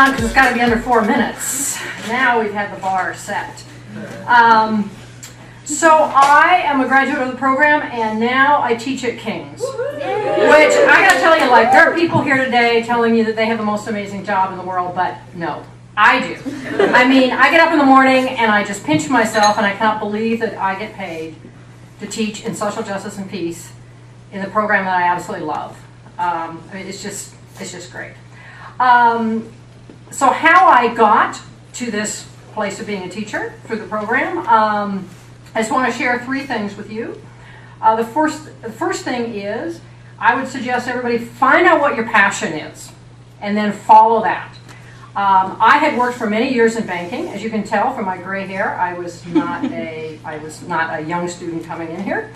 on because it's got to be under 4 minutes. Now we've had the bar set. So I am a graduate of the program, and now I teach at King's. Which I got to tell you, like, there are people here today telling you that they have the most amazing job in the world, but no, I do. I mean, I get up in the morning and I just pinch myself, and I cannot believe that I get paid to teach in social justice and peace in the program that I absolutely love. I mean, it's just great. So how I got to this place of being a teacher through the program, I just want to share 3 things with you. The first thing is, I would suggest everybody find out what your passion is, and then follow that. I had worked for many years in banking. As you can tell from my gray hair, I was not a young student coming in here.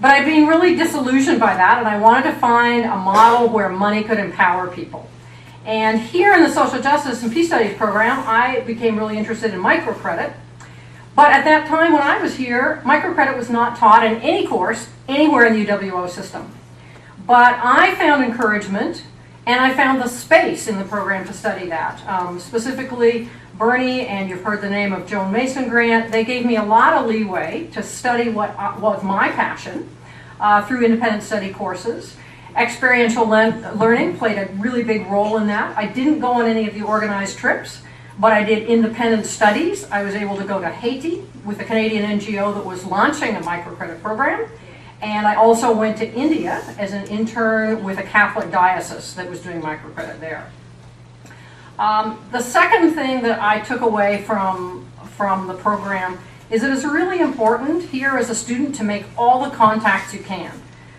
But I'd been really disillusioned by that, and I wanted to find a model where money could empower people. And here in the Social Justice and Peace Studies program, I became really interested in microcredit. But at that time when I was here, microcredit was not taught in any course anywhere in the UWO system. But I found encouragement, and I found the space in the program to study that. Specifically, Bernie, and you've heard the name of Joan Mason Grant, they gave me a lot of leeway to study what was my passion through independent study courses. Experiential learning played a really big role in that. I didn't go on any of the organized trips, but I did independent studies. I was able to go to Haiti with a Canadian NGO that was launching a microcredit program. And I also went to India as an intern with a Catholic diocese that was doing microcredit there. The second thing that I took away from the program is that it's really important here as a student to make all the contacts you can.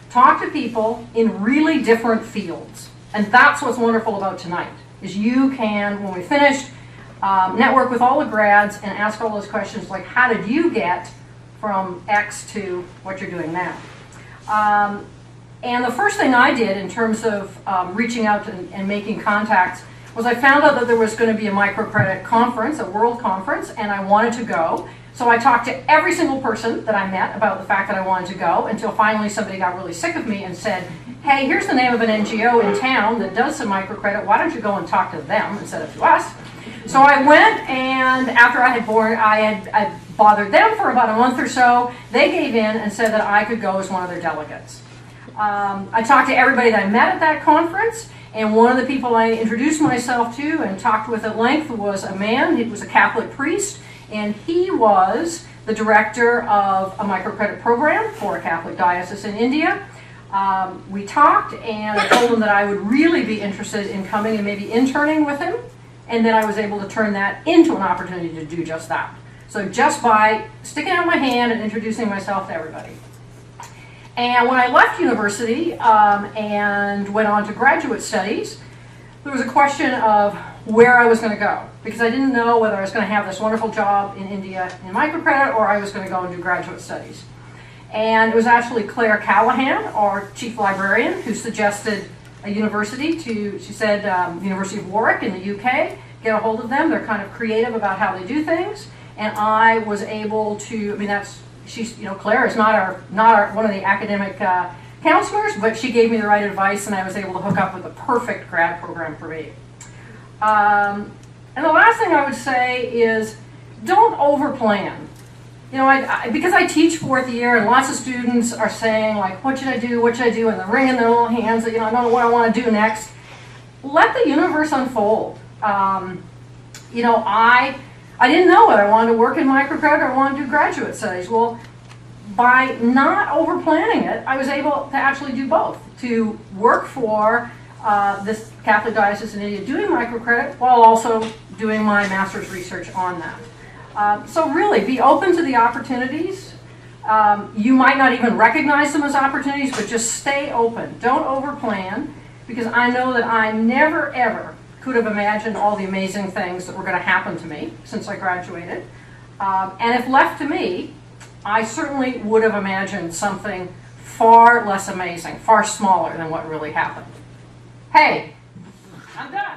Talk to people in really different fields. And that's what's wonderful about tonight, is you can, when we finished, network with all the grads and ask all those questions like, how did you get from X to what you're doing now? And the first thing I did in terms of reaching out and making contacts was I found out that there was going to be a microcredit conference, a world conference, and I wanted to go. So I talked to every single person that I met about the fact that I wanted to go, until finally somebody got really sick of me and said, hey, here's the name of an NGO in town that does some microcredit. Why don't you go and talk to them instead of to us? So I went, and after I had bothered them for about a month or so, they gave in and said that I could go as one of their delegates. I talked to everybody that I met at that conference, and one of the people I introduced myself to and talked with at length was a man. He was a Catholic priest, and he was the director of a microcredit program for a Catholic diocese in India. We talked, and I told him that I would really be interested in coming and maybe interning with him, and then I was able to turn that into an opportunity to do just that. So just by sticking out my hand and introducing myself to everybody. And when I left university and went on to graduate studies, there was a question of where I was going to go, because I didn't know whether I was going to have this wonderful job in India in microcredit or I was going to go and do graduate studies. And it was actually Claire Callahan, our chief librarian, who suggested a university she said University of Warwick in the UK, get a hold of them. They're kind of creative about how they do things. And I was able to, I mean, Claire is not one of the academic counselors, but she gave me the right advice, and I was able to hook up with the perfect grad program for me. And the last thing I would say is, don't overplan. You know, because I teach 4th year, and lots of students are saying, like, what should I do, and they're wringing their little hands, that, I don't know what I want to do next. Let the universe unfold. I didn't know whether I wanted to work in microcredit or wanted to do graduate studies. Well, by not over-planning it, I was able to actually do both, to work for this Catholic diocese in India doing microcredit while also doing my master's research on that. So really, be open to the opportunities. You might not even recognize them as opportunities, but just stay open. Don't over-plan, because I know that I never, ever could have imagined all the amazing things that were going to happen to me since I graduated. And if left to me, I certainly would have imagined something far less amazing, far smaller than what really happened. Hey, I'm done.